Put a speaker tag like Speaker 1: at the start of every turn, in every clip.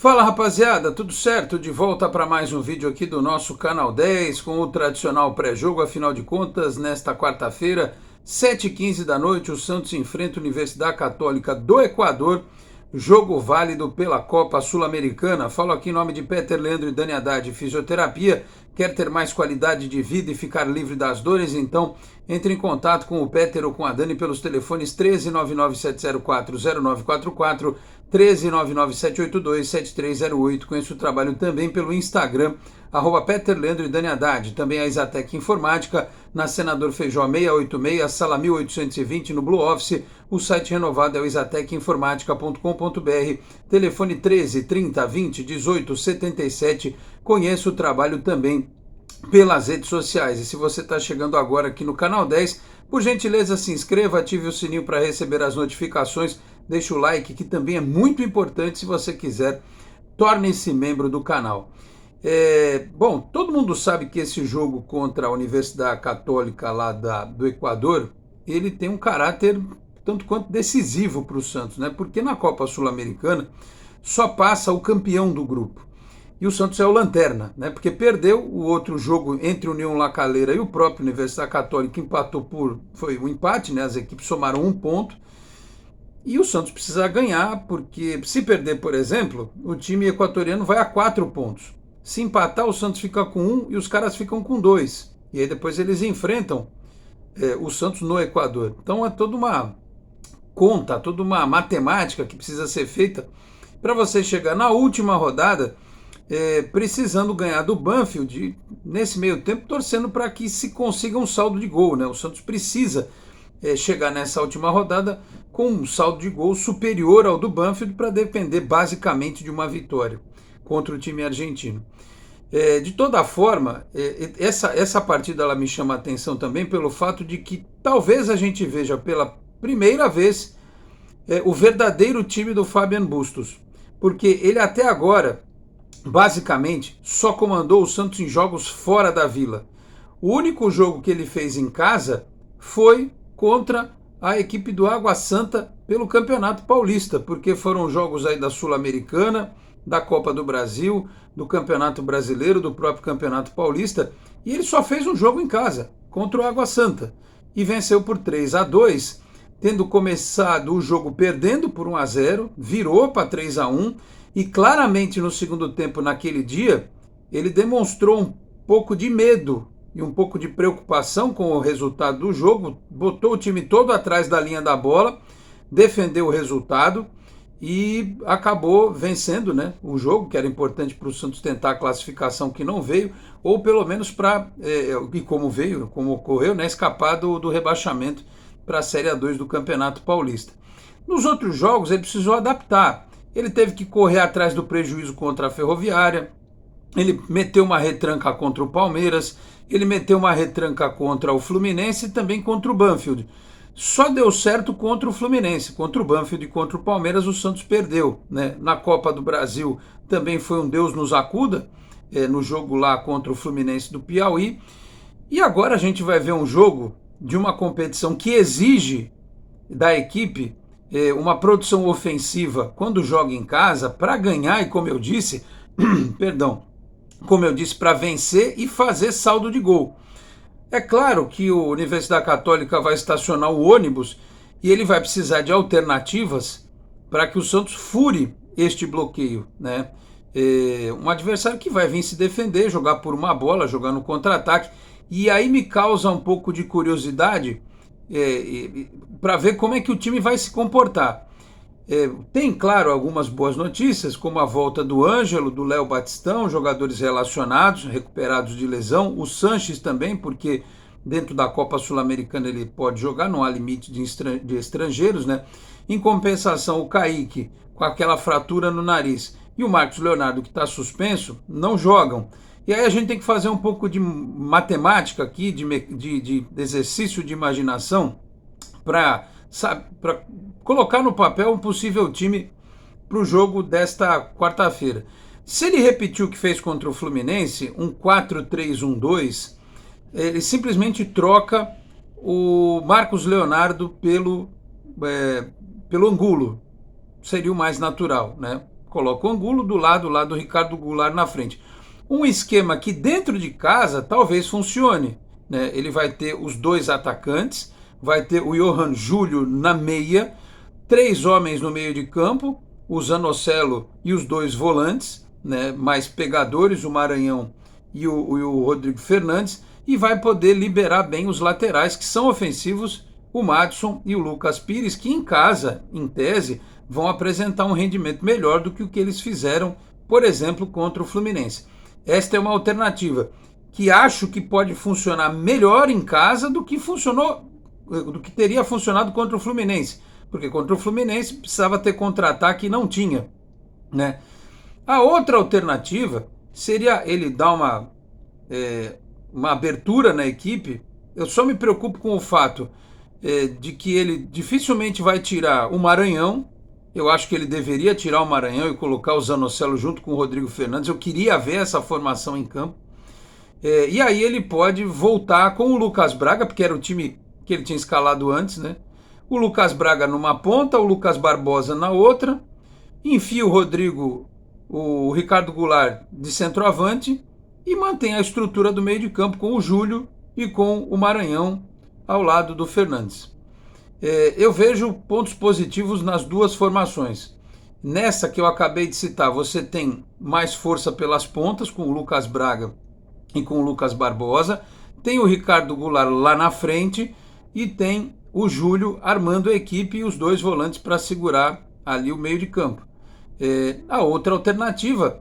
Speaker 1: Fala rapaziada, tudo certo? De volta para mais um vídeo aqui do nosso Canal 10 com o tradicional pré-jogo. Afinal de contas, nesta quarta-feira, 7h15 da noite, o Santos enfrenta a Universidade Católica do Equador, jogo válido pela Copa Sul-Americana. Falo aqui em nome de Peter Leandro e Dani Haddad, Fisioterapia. Quer ter mais qualidade de vida e ficar livre das dores? Então entre em contato com o Peter ou com a Dani pelos telefones 13997040944, 13997827308. Conheço o trabalho também pelo Instagram, Peter Leandro e Dani Haddad. Também a Exatec Informática, na Senador Feijó 686, sala 1820, no Blue Office. O site renovado é o exatecinformatica.com.br, telefone 13 30 20 18 77. Conheço o trabalho também pelas redes sociais. E se você está chegando agora aqui no Canal 10, por gentileza se inscreva, ative o sininho para receber as notificações, deixe o like, que também é muito importante. Se você quiser, torne-se membro do canal. Bom, todo mundo sabe que esse jogo contra a Universidade Católica lá do Equador, ele tem um caráter tanto quanto decisivo para o Santos, né? Porque na Copa Sul-Americana só passa o campeão do grupo. E o Santos é o lanterna, né? Porque perdeu o outro jogo entre o União La Calera e o próprio Universidade Católica, empatou foi um empate, né? As equipes somaram 1 ponto. E o Santos precisa ganhar, porque se perder, por exemplo, o time equatoriano vai a 4 pontos. Se empatar, o Santos fica com 1 e os caras ficam com 2. E aí depois eles enfrentam o Santos no Equador. Então é toda uma conta, toda uma matemática que precisa ser feita para você chegar na última rodada precisando ganhar do Banfield, nesse meio tempo torcendo para que se consiga um saldo de gol, né? O Santos precisa chegar nessa última rodada com um saldo de gol superior ao do Banfield para depender basicamente de uma vitória contra o time argentino. De toda forma, essa partida ela me chama a atenção também pelo fato de que talvez a gente veja pela primeira vez o verdadeiro time do Fabian Bustos, porque ele até agora basicamente só comandou o Santos em jogos fora da Vila. O único jogo que ele fez em casa foi contra a equipe do Água Santa pelo Campeonato Paulista, porque foram jogos aí da Sul-Americana, da Copa do Brasil, do Campeonato Brasileiro, do próprio Campeonato Paulista, e ele só fez um jogo em casa, contra o Água Santa, e venceu por 3-2, tendo começado o jogo perdendo por 1-0, virou para 3-1, e claramente no segundo tempo, naquele dia, ele demonstrou um pouco de medo e um pouco de preocupação com o resultado do jogo, botou o time todo atrás da linha da bola, defendeu o resultado e acabou vencendo, né, o jogo, que era importante para o Santos tentar a classificação, que não veio, ou pelo menos para, e como veio, como ocorreu, né, escapar do rebaixamento para a Série A2 do Campeonato Paulista. Nos outros jogos ele precisou adaptar. Ele teve que correr atrás do prejuízo contra a Ferroviária, ele meteu uma retranca contra o Palmeiras, ele meteu uma retranca contra o Fluminense e também contra o Banfield. Só deu certo contra o Fluminense, contra o Banfield e contra o Palmeiras o Santos perdeu, né? Na Copa do Brasil também foi um Deus nos acuda, no jogo lá contra o Fluminense do Piauí. E agora a gente vai ver um jogo de uma competição que exige da equipe uma produção ofensiva quando joga em casa para ganhar e, como eu disse, para vencer e fazer saldo de gol. É claro que a Universidade Católica vai estacionar o ônibus e ele vai precisar de alternativas para que o Santos fure este bloqueio, né? Um adversário que vai vir se defender, jogar por uma bola, jogar no contra-ataque, e aí me causa um pouco de curiosidade para ver como é que o time vai se comportar. Tem, claro, algumas boas notícias, como a volta do Ângelo, do Léo Batistão, jogadores relacionados, recuperados de lesão, o Sanches também, porque dentro da Copa Sul-Americana ele pode jogar, não há limite de estrangeiros, né? Em compensação, o Kaique, com aquela fratura no nariz, e o Marcos Leonardo, que está suspenso, não jogam. E aí a gente tem que fazer um pouco de matemática aqui, de exercício de imaginação, para colocar no papel um possível time para o jogo desta quarta-feira. Se ele repetir o que fez contra o Fluminense, um 4-3-1-2, ele simplesmente troca o Marcos Leonardo pelo Angulo. Seria o mais natural, né? coloca o Angulo do lado lá do Ricardo Goulart na frente. Um esquema que dentro de casa talvez funcione, né? Ele vai ter os dois atacantes, vai ter o Johan Júlio na meia, 3 homens no meio de campo, o Zanocelo e os 2 volantes, né, mais pegadores, o Maranhão e o Rodrigo Fernandes, e vai poder liberar bem os laterais, que são ofensivos, o Madison e o Lucas Pires, que em casa, em tese, vão apresentar um rendimento melhor do que o que eles fizeram, por exemplo, contra o Fluminense. Esta é uma alternativa que acho que pode funcionar melhor em casa do que teria funcionado contra o Fluminense, porque contra o Fluminense precisava ter contra-ataque e não tinha, né? A outra alternativa seria ele dar uma abertura na equipe. Eu só me preocupo com o fato de que ele dificilmente vai tirar o Maranhão. Eu acho que ele deveria tirar o Maranhão e colocar o Zanocelo junto com o Rodrigo Fernandes. Eu queria ver essa formação em campo. E aí ele pode voltar com o Lucas Braga, porque era o time que ele tinha escalado antes, né? O Lucas Braga numa ponta, o Lucas Barbosa na outra. Enfia o Ricardo Goulart de centroavante e mantém a estrutura do meio de campo com o Júlio e com o Maranhão ao lado do Fernandes. Eu vejo pontos positivos nas duas formações. Nessa que eu acabei de citar, você tem mais força pelas pontas com o Lucas Braga e com o Lucas Barbosa, tem o Ricardo Goulart lá na frente e tem o Júlio armando a equipe e os 2 volantes para segurar ali o meio de campo. A outra alternativa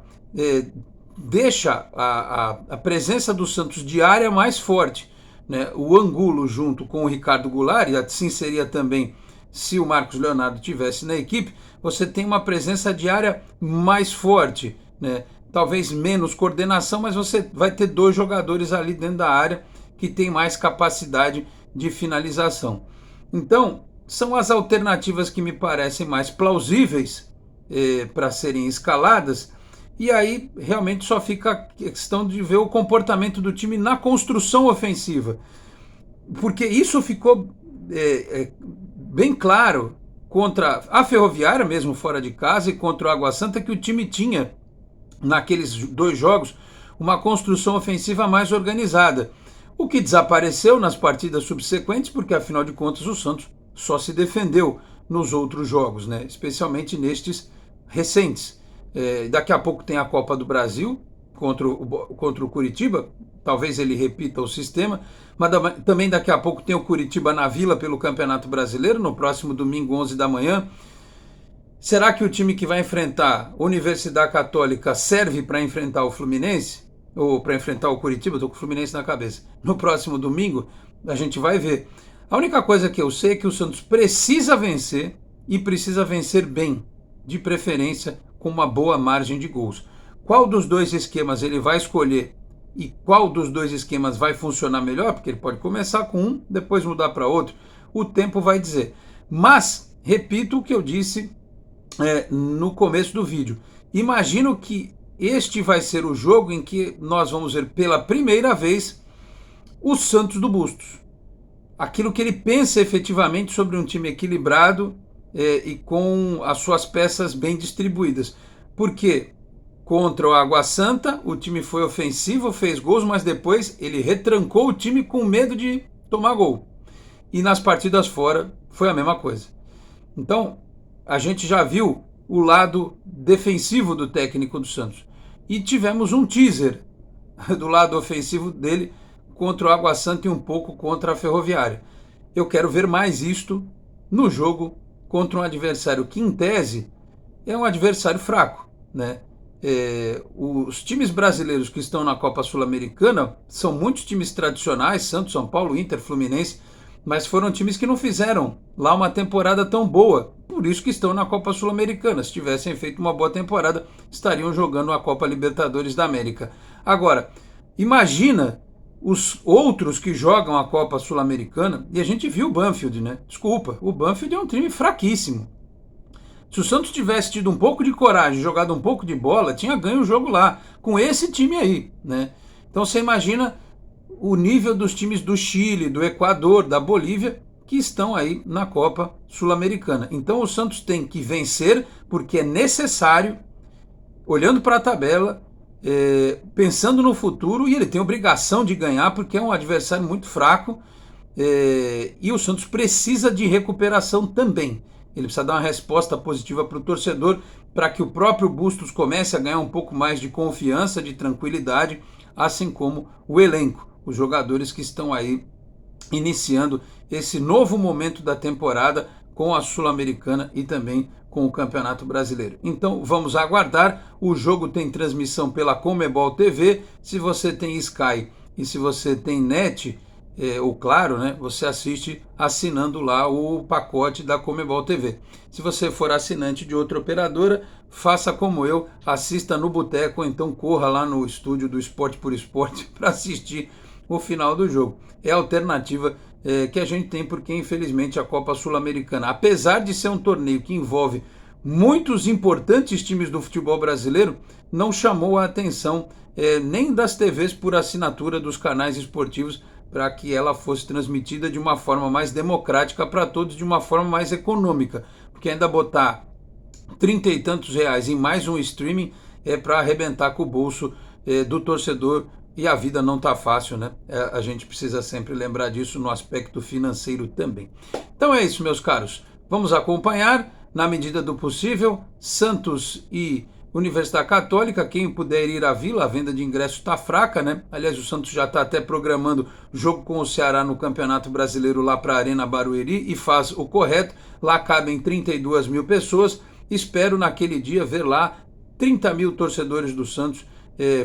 Speaker 1: deixa a presença do Santos de área mais forte, né? O Angulo junto com o Ricardo Goulart, e assim seria também se o Marcos Leonardo tivesse na equipe, você tem uma presença de área mais forte, né? Talvez menos coordenação, mas você vai ter 2 jogadores ali dentro da área que tem mais capacidade de finalização. Então, são as alternativas que me parecem mais plausíveis para serem escaladas, e aí realmente só fica a questão de ver o comportamento do time na construção ofensiva, porque isso ficou bem claro contra a Ferroviária, mesmo fora de casa, e contra o Água Santa, que o time tinha, naqueles 2 jogos, uma construção ofensiva mais organizada, o que desapareceu nas partidas subsequentes, porque afinal de contas o Santos só se defendeu nos outros jogos, né? Especialmente nestes recentes. Daqui a pouco tem a Copa do Brasil contra o Curitiba, talvez ele repita o sistema, mas também daqui a pouco tem o Curitiba na Vila pelo Campeonato Brasileiro, no próximo domingo, 11 da manhã. Será que o time que vai enfrentar a Universidade Católica serve para enfrentar o Fluminense? Ou para enfrentar o Curitiba? Estou com o Fluminense na cabeça. No próximo domingo, a gente vai ver. A única coisa que eu sei é que o Santos precisa vencer, e precisa vencer bem, de preferência com uma boa margem de gols. Qual dos 2 esquemas ele vai escolher e qual dos 2 esquemas vai funcionar melhor, porque ele pode começar com um, depois mudar para outro, o tempo vai dizer. Mas, repito o que eu disse no começo do vídeo, imagino que este vai ser o jogo em que nós vamos ver pela primeira vez o Santos do Bustos. Aquilo que ele pensa efetivamente sobre um time equilibrado e com as suas peças bem distribuídas. Porque contra o Água Santa o time foi ofensivo, fez gols, mas depois ele retrancou o time com medo de tomar gol. E nas partidas fora foi a mesma coisa. Então, a gente já viu o lado defensivo do técnico do Santos. E tivemos um teaser do lado ofensivo dele contra o Água Santa e um pouco contra a Ferroviária. Eu quero ver mais isto no jogo contra um adversário que, em tese, é um adversário fraco, né? Os times brasileiros que estão na Copa Sul-Americana são muitos times tradicionais, Santos, São Paulo, Inter, Fluminense, mas foram times que não fizeram lá uma temporada tão boa, por isso que estão na Copa Sul-Americana. Se tivessem feito uma boa temporada, estariam jogando a Copa Libertadores da América. Agora, imagina os outros que jogam a Copa Sul-Americana, e a gente viu o Banfield, né? Desculpa, o Banfield é um time fraquíssimo. Se o Santos tivesse tido um pouco de coragem, jogado um pouco de bola, tinha ganho o jogo lá, com esse time aí, né? Então você imagina o nível dos times do Chile, do Equador, da Bolívia, que estão aí na Copa Sul-Americana. Então o Santos tem que vencer, porque é necessário olhando para a tabela, pensando no futuro, e ele tem obrigação de ganhar porque é um adversário muito fraco, e o Santos precisa de recuperação também. Ele precisa dar uma resposta positiva para o torcedor, para que o próprio Bustos comece a ganhar um pouco mais de confiança, de tranquilidade, assim como o elenco, os jogadores que estão aí iniciando esse novo momento da temporada com a Sul-Americana e também com o Campeonato Brasileiro. Então vamos aguardar. O jogo tem transmissão pela Comebol TV. Se você tem Sky e se você tem NET, ou Claro, né, você assiste assinando lá o pacote da Comebol TV. Se você for assinante de outra operadora, faça como eu, assista no boteco, ou então corra lá no estúdio do Esporte por Esporte para assistir o final do jogo. É a alternativa que a gente tem, porque infelizmente a Copa Sul-Americana, apesar de ser um torneio que envolve muitos importantes times do futebol brasileiro, não chamou a atenção nem das TVs por assinatura dos canais esportivos, para que ela fosse transmitida de uma forma mais democrática para todos, de uma forma mais econômica, porque ainda botar 30 e tantos reais em mais um streaming é para arrebentar com o bolso do torcedor, e a vida não está fácil, né? A gente precisa sempre lembrar disso no aspecto financeiro também. Então é isso, meus caros. Vamos acompanhar, na medida do possível, Santos e Universidade Católica. Quem puder ir à Vila, a venda de ingressos está fraca, né? Aliás, o Santos já está até programando jogo com o Ceará no Campeonato Brasileiro lá para a Arena Barueri, e faz o correto. Lá cabem 32 mil pessoas. Espero naquele dia ver lá 30 mil torcedores do Santos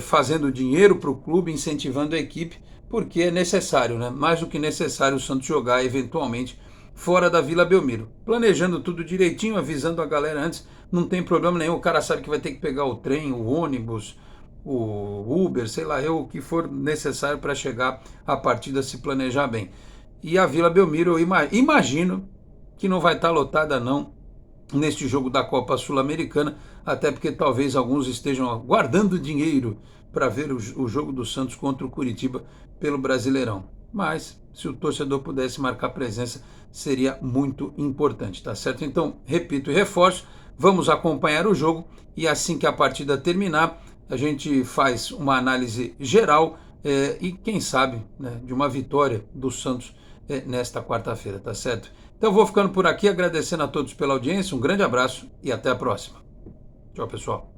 Speaker 1: fazendo dinheiro para o clube, incentivando a equipe, porque é necessário, né? Mais do que necessário o Santos jogar eventualmente fora da Vila Belmiro. Planejando tudo direitinho, avisando a galera antes, não tem problema nenhum. O cara sabe que vai ter que pegar o trem, o ônibus, o Uber, sei lá eu, o que for necessário para chegar à partida, se planejar bem. E a Vila Belmiro, eu imagino que não vai estar lotada não neste jogo da Copa Sul-Americana, até porque talvez alguns estejam guardando dinheiro para ver o jogo do Santos contra o Curitiba pelo Brasileirão. Mas, se o torcedor pudesse marcar presença, seria muito importante, tá certo? Então, repito e reforço, vamos acompanhar o jogo, e assim que a partida terminar, a gente faz uma análise geral e, quem sabe, né, de uma vitória do Santos nesta quarta-feira, tá certo? Então vou ficando por aqui, agradecendo a todos pela audiência, um grande abraço e até a próxima. Tchau, pessoal.